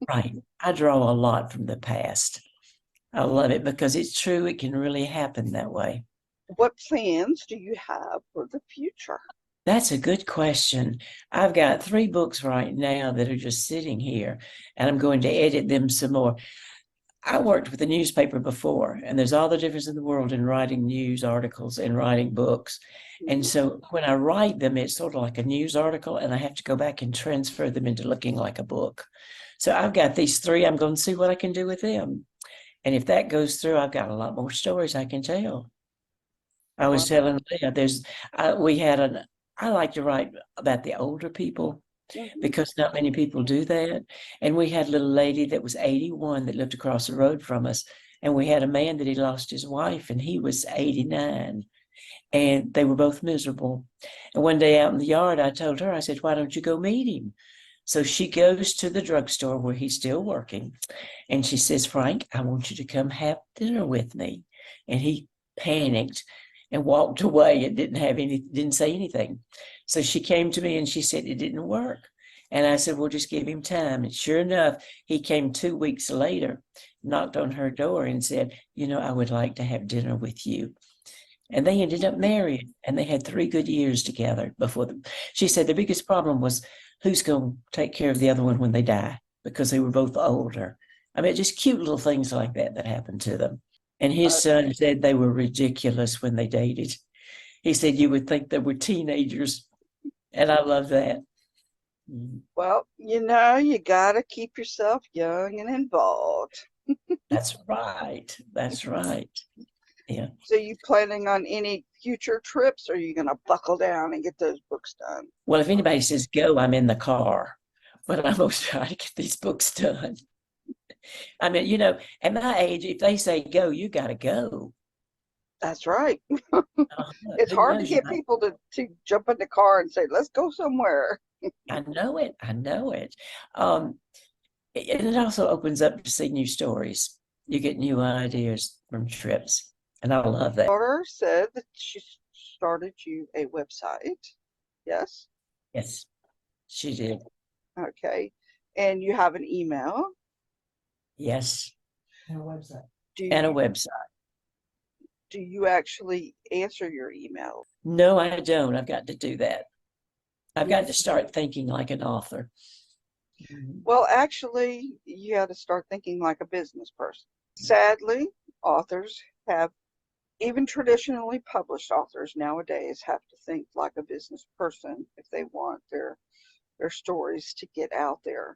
Right. I draw a lot from the past. I love it because it's true. It can really happen that way. What plans do you have for the future? That's a good question. I've got three books right now that are just sitting here, and I'm going to edit them some more. I worked with a newspaper before, and there's all the difference in the world in writing news articles and writing books. And Mhm. so when I write them, it's sort of like a news article, and I have to go back and transfer them into looking like a book. So I've got these three. I'm going to see what I can do with them. And if that goes through, I've got a lot more stories I can tell. I was Well, telling Leah, we had I like to write about the older people mhm. because not many people do that. And we had a little lady that was 81 that lived across the road from us. And we had a man that he lost his wife and he was 89 and they were both miserable. And one day out in the yard, I told her, I said, why don't you go meet him? So she goes to the drugstore where he's still working. And she says, Frank, I want you to come have dinner with me. And he panicked and walked away and didn't say anything. So she came to me and she said, it didn't work. And I said, well, just give him time. And sure enough, he came 2 weeks later, knocked on her door and said, I would like to have dinner with you. And they ended up married and they had 3 good years together before them. She said the biggest problem was who's going to take care of the other one when they die because they were both older. I mean, just cute little things like that that happened to them. And his Uh, son said they were ridiculous when they dated. He said you would think they were teenagers. And I love that. Mm. well, you gotta keep yourself young and involved. That's right. That's right. Yeah. So you planning on any future trips, or are you gonna buckle down and get those books done? Well, if anybody says go, I'm in the car. But I'm going to try to get these books done. I mean, at my age, if they say go, you got to go. That's right. It's Who hard to knows? You get might. people to jump in the car and say, "Let's go somewhere." I know it. I know it. Um, and it also opens up to see new stories. You get new ideas from trips, and I love that. Daughter said that she started you a website. Yes. Yes, she did. Okay. And you have an email. Yes, Do and a you website. do you actually answer your email? No, I don't. I've got to do that. I've Yeah. got to start thinking like an author. Mhm. Well, actually, you had to start thinking like a business person. Sadly, authors have, even traditionally published authors nowadays, have to think like a business person if they want their stories to get out there.